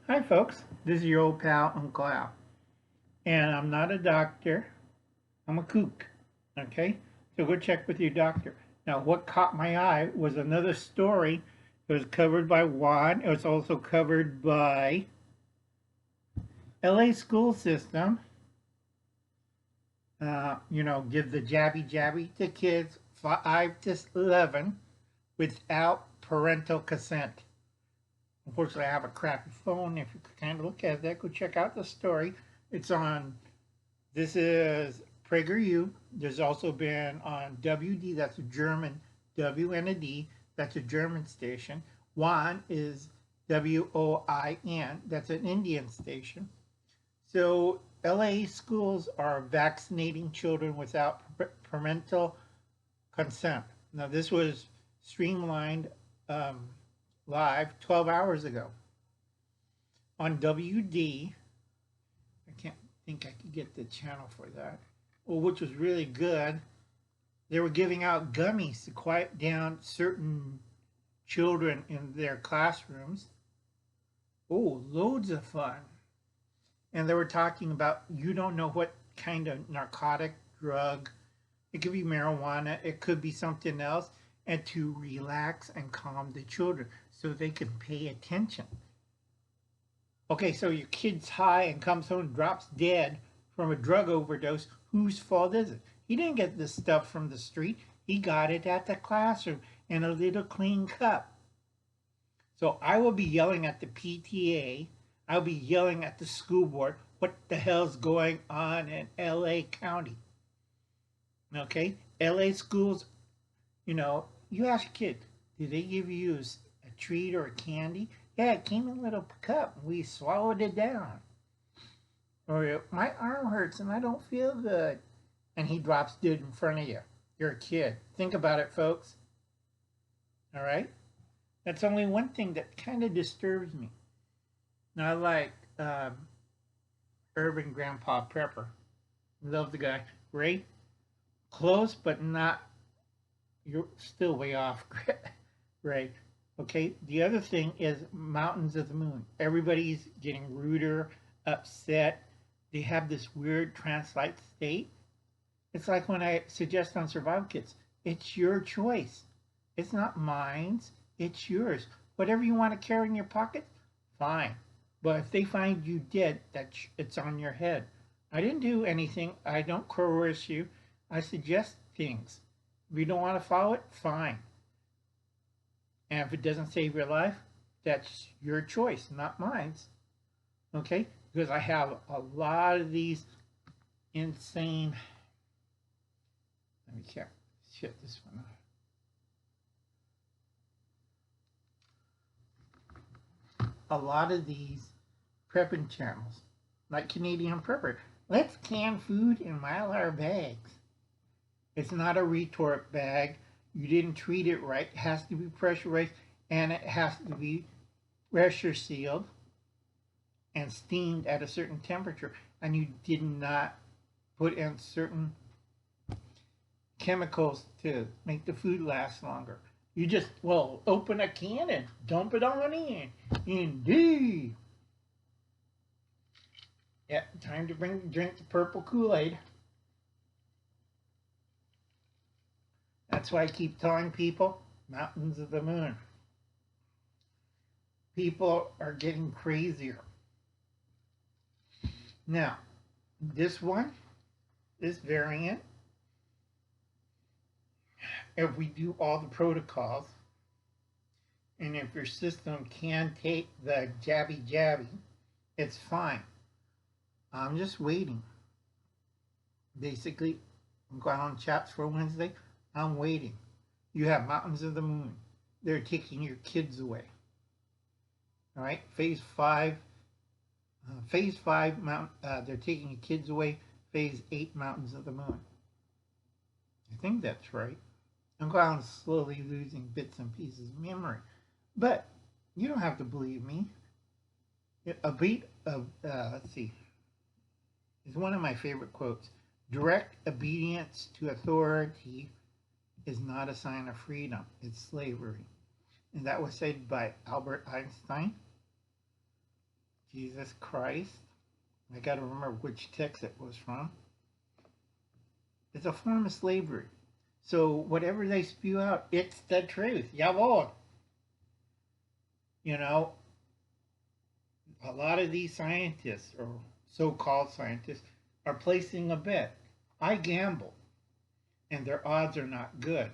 Hi, folks. This is your old pal, Uncle Al. And I'm not a doctor, I'm a kook. Okay? So go check with your doctor. Now, what caught my eye was another story. It was covered by Juan. It was also covered by LA school system. Give the jabby jabby to kids 5 to 11 without parental consent. Unfortunately, I have a crappy phone. If you kind of look at that, go check out the story. It's on. This is PragerU. There's also been on WD. That's a German. W and a D. That's a German station. WAN is WOIN. That's an Indian station. So LA schools are vaccinating children without parental consent. Now this was streamlined um, live 12 hours ago on WD. I can't think I could get the channel for that. Well, which was really good. They were giving out gummies to quiet down certain children in their classrooms. Oh, loads of fun. And they were talking about you don't know what kind of narcotic drug. It could be marijuana, it could be something else, and to relax and calm the children so they can pay attention. Okay, so your kid's high and comes home and drops dead from a drug overdose. Whose fault is it? He didn't get this stuff from the street. He got it at the classroom in a little clean cup. So I will be yelling at the PTA. I'll be yelling at the school board. What the hell's going on in LA County? Okay, LA schools, you ask a kid, did they give you a treat or a candy? Yeah, it came in a little cup. We swallowed it down. Or my arm hurts and I don't feel good. And he drops dead in front of you. You're a kid. Think about it, folks. All right? That's only one thing that kind of disturbs me. Now, I like Urban Grandpa Prepper. Love the guy. Ray, close, but not, you're still way off, Ray. Okay, the other thing is Mountains of the Moon. Everybody's getting ruder, upset. They have this weird trance-like state. It's like when I suggest on survival kits, it's your choice. It's not mine, it's yours. Whatever you want to carry in your pocket, fine. But if they find you dead, it's on your head. I didn't do anything. I don't coerce you. I suggest things. If you don't want to follow it, fine. And if it doesn't save your life, that's your choice, not mine. Okay? Because I have a lot of these insane. Let me shut this one off. A lot of these prepping channels, like Canadian Prepper. Let's can food in Mylar bags. It's not a retort bag. You didn't treat it right. It has to be pressurized and it has to be pressure sealed and steamed at a certain temperature. And you did not put in certain chemicals to make the food last longer. You just, open a can and dump it on in. Indeed. Yeah, time to drink the purple Kool-Aid. That's why I keep telling people, Mountains of the Moon. People are getting crazier. Now, this variant, if we do all the protocols, and if your system can take the jabby, it's fine. I'm just waiting. Basically, I'm going on chats for Wednesday. I'm waiting. You have Mountains of the Moon. They're taking your kids away. All right, phase 5. Phase 5, they're taking your kids away. Phase 8, Mountains of the Moon. I think that's right. I'm going slowly losing bits and pieces of memory. But you don't have to believe me. A beat of, let's see, is one of my favorite quotes. Direct obedience to authority is not a sign of freedom, it's slavery. And that was said by Albert Einstein. Jesus Christ. I got to remember which text it was from. It's a form of slavery. So whatever they spew out, it's the truth. Jawohl. You know, a lot of these scientists, or so-called scientists, are placing a bet. I gamble, and their odds are not good.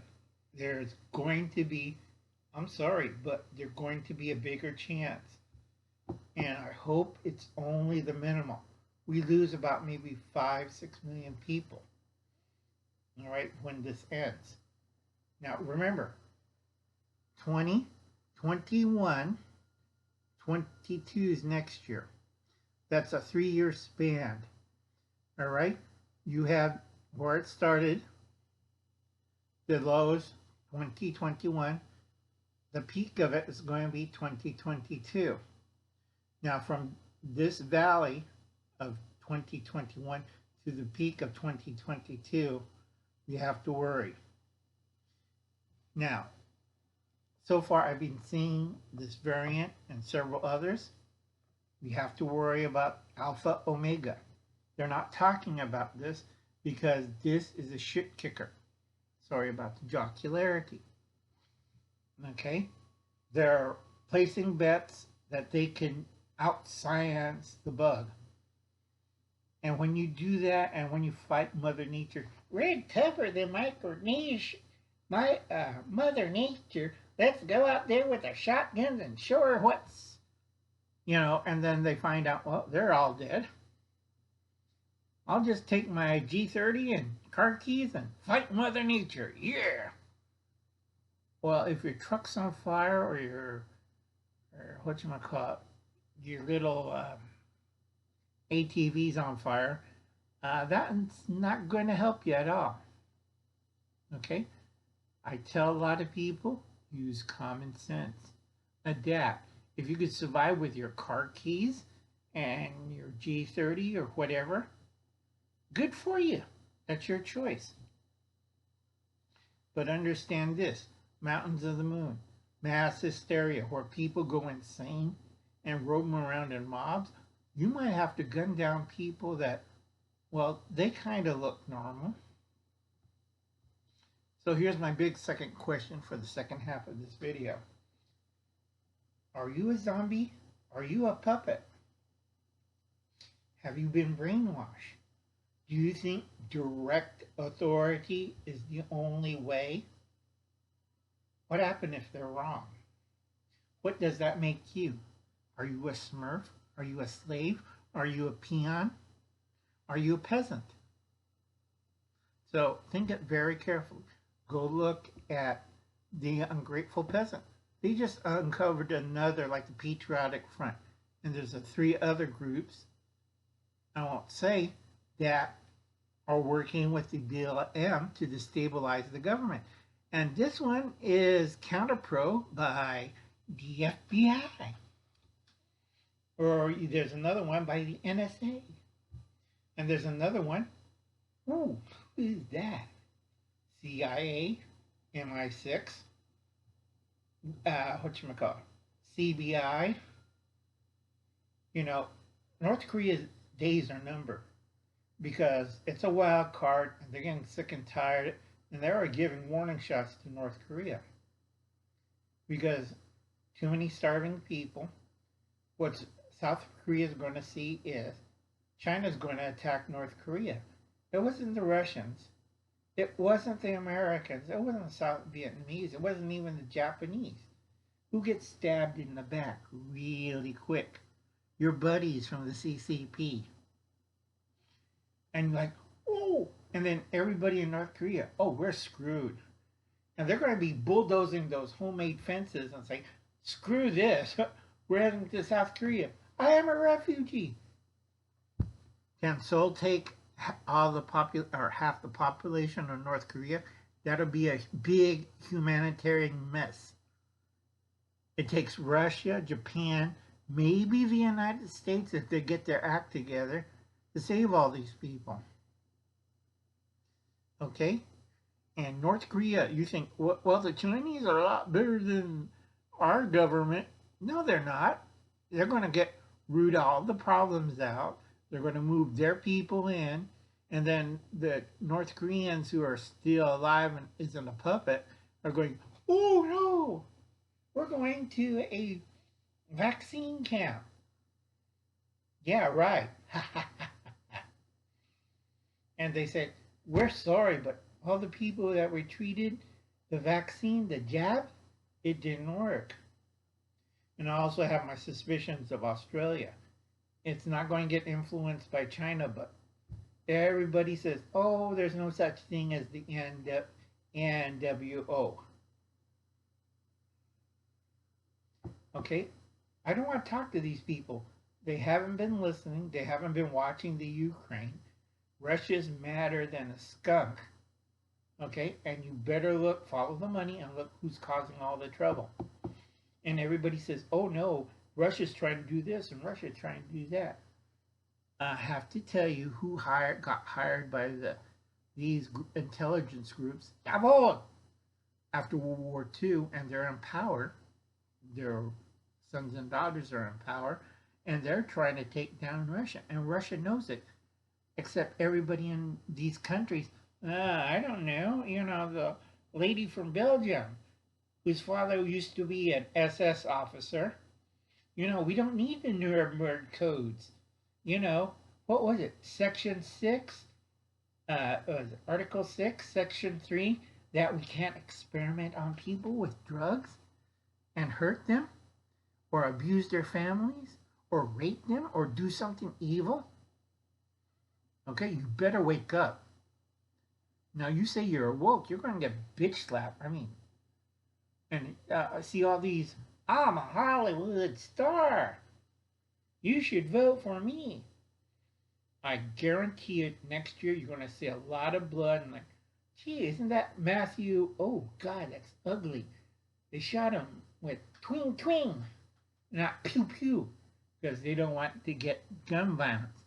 There's going to be, I'm sorry, but there's going to be a bigger chance. And I hope it's only the minimal. We lose about maybe 5-6 million people, all right, when this ends. Now remember, 20, 21, 22 is next year. That's a 3-year span. All right? You have where it started, the lows, 2021. The peak of it is going to be 2022. Now, from this valley of 2021 to the peak of 2022, you have to worry. Now, so far I've been seeing this variant and several others. We have to worry about Alpha Omega. They're not talking about this because this is a shit kicker. Sorry about the jocularity. Okay? They're placing bets that they can out-science the bug. And when you do that, and when you fight Mother Nature, we're tougher than Mother Nature. Let's go out there with our shotguns and show her what's, and then they find out, well, they're all dead. I'll just take my G30 and car keys and fight Mother Nature. Yeah. Well, if your truck's on fire or your little ATV's on fire, that's not going to help you at all. Okay? I tell a lot of people, use common sense. Adapt. If you could survive with your car keys and your G30 or whatever, good for you. That's your choice. But understand this, mountains of the moon, mass hysteria, where people go insane and roam around in mobs, you might have to gun down people that, well, they kind of look normal. So here's my big second question for the second half of this video. Are you a zombie? Are you a puppet? Have you been brainwashed? Do you think direct authority is the only way? What happened if they're wrong? What does that make you? Are you a smurf? Are you a slave? Are you a peon? Are you a peasant? So think it very carefully. Go look at the ungrateful peasant. They just uncovered another, like the Patriotic Front. And there's 3 other groups, I won't say, that are working with the BLM to destabilize the government. And this one is counter-pro by the FBI. Or there's another one by the NSA. And there's another one, who is that? CIA, MI6, CBI. North Korea's days are numbered because it's a wild card and they're getting sick and tired, and they're already giving warning shots to North Korea because too many starving people. What South Korea is going to see is China's going to attack North Korea. It wasn't the Russians. It wasn't the Americans. It wasn't the South Vietnamese. It wasn't even the Japanese. Who gets stabbed in the back really quick? Your buddies from the CCP. And like, oh, and then everybody in North Korea, oh, we're screwed. And they're going to be bulldozing those homemade fences and say, screw this. We're heading to South Korea. I am a refugee. Can Seoul take all the half the population of North Korea? That'll be a big humanitarian mess. It takes Russia, Japan, maybe the United States, if they get their act together, to save all these people. Okay? And North Korea, you think, well, the Chinese are a lot better than our government. No, they're not. They're going to get root all the problems out. They're going to move their people in, and then the North Koreans who are still alive and isn't a puppet are going, oh no, we're going to a vaccine camp. Yeah, right. And they said, we're sorry, but all the people that were treated, the vaccine, the jab, it didn't work. And I also have my suspicions of Australia. It's not going to get influenced by China, but everybody says, oh, there's no such thing as the NWO. Okay? I don't want to talk to these people. They haven't been listening. They haven't been watching the Ukraine. Russia's madder than a skunk. Okay? And you better look, follow the money, and look who's causing all the trouble. And everybody says, oh no, Russia's trying to do this and Russia's trying to do that. I have to tell you who got hired by these intelligence groups. Jawohl! After World War II, and they're in power. Their sons and daughters are in power, and they're trying to take down Russia. And Russia knows it, except everybody in these countries. I don't know, the lady from Belgium, whose father used to be an SS officer. We don't need the Nuremberg codes. What was it? Section 6? Was it Article 6, Section 3, that we can't experiment on people with drugs and hurt them, or abuse their families, or rape them, or do something evil? Okay, you better wake up. Now, you say you're woke, you're going to get bitch slapped. And see all these, I'm a Hollywood star. You should vote for me. I guarantee it, next year you're going to see a lot of blood and like, gee, isn't that Matthew? Oh, God, that's ugly. They shot him with twing, twing, not pew, pew, because they don't want to get gun violence.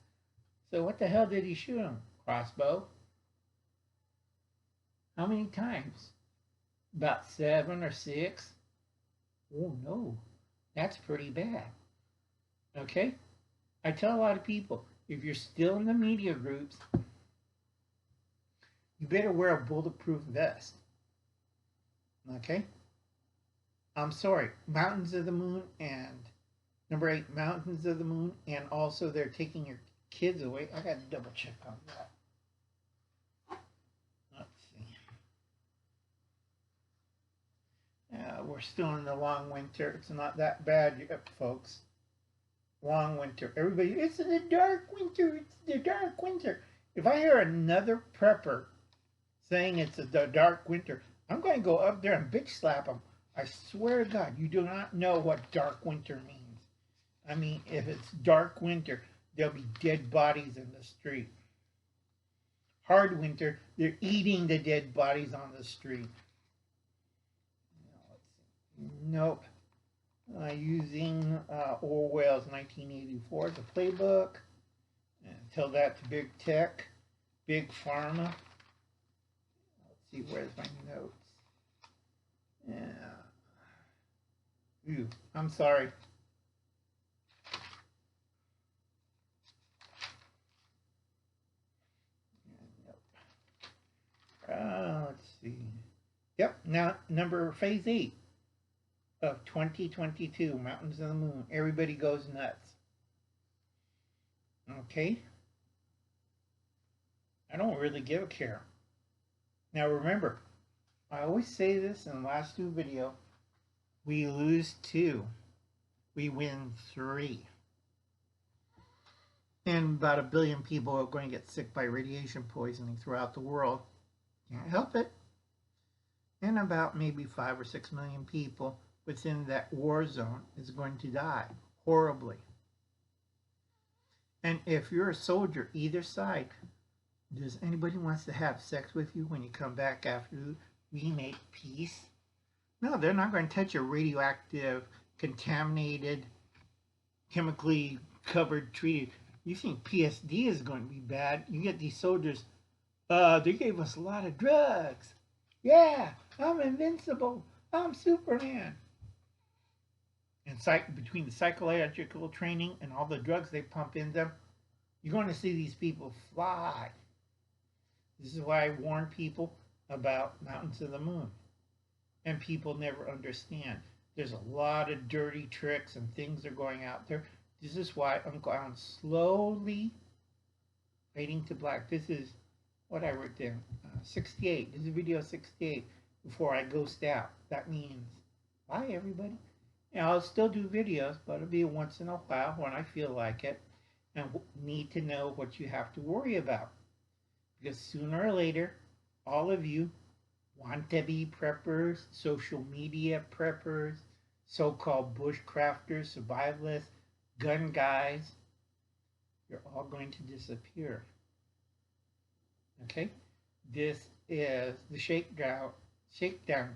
So what the hell did he shoot him? Crossbow? How many times? About 7 or 6? Oh, no. That's pretty bad. Okay? I tell a lot of people, if you're still in the media groups, you better wear a bulletproof vest. Okay? I'm sorry. Mountains of the Moon and number 8, Mountains of the Moon, and also they're taking your kids away. I got to double check on that. We're still in the long winter. It's not that bad yet, folks. Long winter. Everybody, it's the dark winter. It's the dark winter. If I hear another prepper saying it's the dark winter, I'm going to go up there and bitch slap them. I swear to God, you do not know what dark winter means. If it's dark winter, there'll be dead bodies in the street. Hard winter, they're eating the dead bodies on the street. Nope. Using Orwell's 1984 as a playbook. And tell that to big tech, big pharma. Let's see, where's my notes? Yeah. Ooh, I'm sorry. Let's see. Yep, now phase 8. Of 2022, Mountains of the Moon. Everybody goes nuts. Okay? I don't really give a care. Now remember, I always say this in the last 2 videos, we lose 2. We win 3. And about 1 billion people are going to get sick by radiation poisoning throughout the world. Can't help it. And about maybe 5 or 6 million people within that war zone is going to die horribly. And if you're a soldier, either side, does anybody wants to have sex with you when you come back after we make peace? No, they're not going to touch a radioactive, contaminated, chemically covered, treated. You think PSD is going to be bad? You get these soldiers, they gave us a lot of drugs. Yeah, I'm invincible. I'm Superman. and between the psychological training and all the drugs they pump in them, you're going to see these people fly. This is why I warn people about Mountains of the Moon. And people never understand. There's a lot of dirty tricks and things are going out there. This is why Uncle Alan's slowly fading to black. This is what I wrote down. 68. This is video 68 before I ghost out. That means bye, everybody. And I'll still do videos, but it'll be once in a while when I feel like it and need to know what you have to worry about. Because sooner or later, all of you want to be preppers, social media preppers, so-called bushcrafters, survivalists, gun guys. You're all going to disappear. Okay? This is the shakedown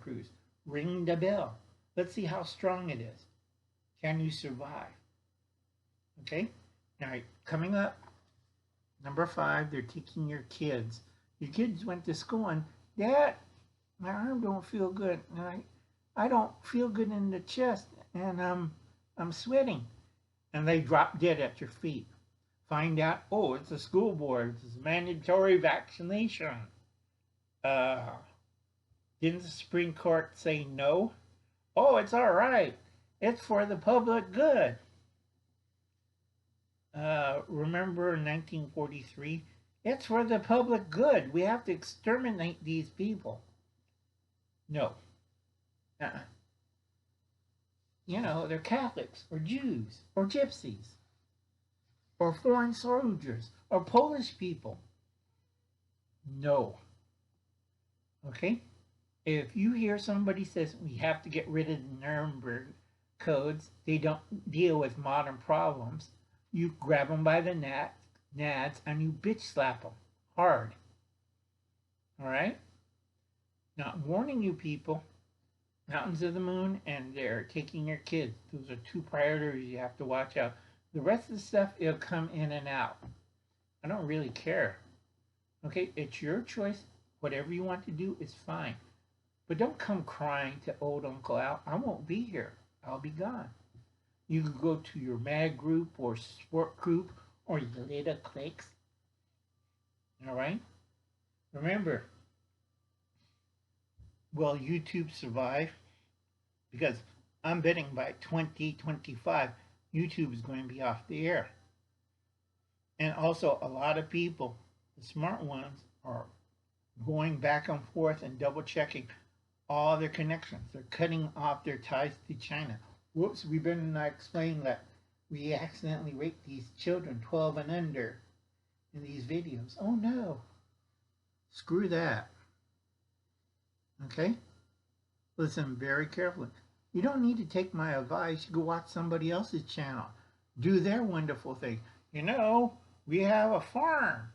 cruise. Ring the bell. Let's see how strong it is. Can you survive? Okay? Now, coming up, number 5, they're taking your kids. Your kids went to school and, Dad, my arm don't feel good. And I don't feel good in the chest, and I'm sweating. And they drop dead at your feet. Find out, oh, it's a school board. It's mandatory vaccination. Didn't the Supreme Court say no? Oh, it's all right. It's for the public good. Remember in 1943? It's for the public good. We have to exterminate these people. No. You know, they're Catholics or Jews or Gypsies or foreign soldiers or Polish people. No. Okay? If you hear somebody says we have to get rid of the Nuremberg codes, they don't deal with modern problems, you grab them by the nads and you bitch slap them hard. All right? Now, I'm warning you people, Mountains of the Moon, and they're taking your kids. Those are 2 priorities you have to watch out. The rest of the stuff, it'll come in and out. I don't really care. Okay, it's your choice. Whatever you want to do is fine. But don't come crying to old Uncle Al. I won't be here. I'll be gone. You can go to your mag group or sport group or your little cliques. All right? Remember, will YouTube survive? Because I'm betting by 2025, YouTube is going to be off the air. And also, a lot of people, the smart ones, are going back and forth and double checking all their connections. They're cutting off their ties to China. Whoops, we better not explain that we accidentally raped these children 12 and under in these videos. Oh no. Screw that. Okay? Listen very carefully. You don't need to take my advice. You go watch somebody else's channel. Do their wonderful thing. You know, we have a farm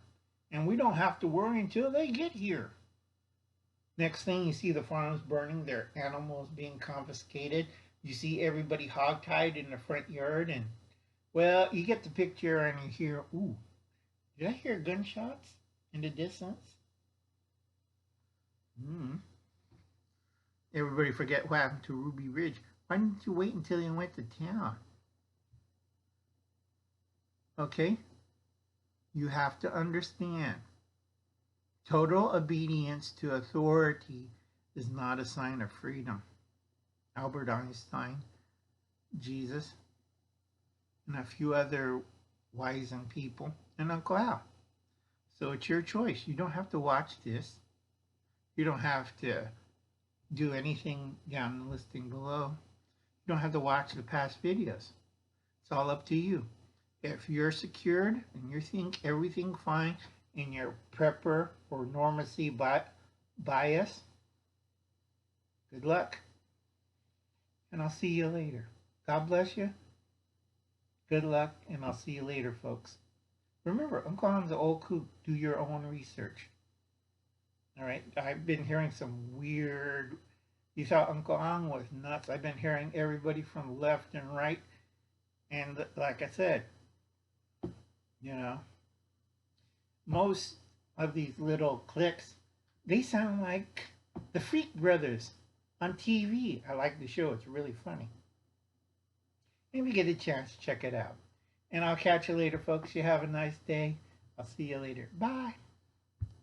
and we don't have to worry until they get here. Next thing, you see the farms burning, their animals being confiscated. You see everybody hogtied in the front yard, and, well, you get the picture and you hear, ooh, did I hear gunshots in the distance? Everybody forget what happened to Ruby Ridge. Why didn't you wait until you went to town? Okay? You have to understand. Total obedience to authority is not a sign of freedom. Albert Einstein, Jesus, and a few other wizened people, and Uncle Al. So it's your choice. You don't have to watch this. You don't have to do anything down in the listing below. You don't have to watch the past videos. It's all up to you. If you're secured and you think everything fine in your prepper or normacy bias, good luck. And I'll see you later. God bless you. Good luck, and I'll see you later, folks. Remember, Uncle Al's an old kook. Do your own research. All right? I've been hearing some weird... You thought Uncle Al was nuts. I've been hearing everybody from left and right. And like I said, you know, most of these little cliques, they sound like the Freak Brothers on TV. I like the show. It's really funny. maybe get a chance to check it out. And I'll catch you later, folks. You have a nice day. I'll see you later. Bye.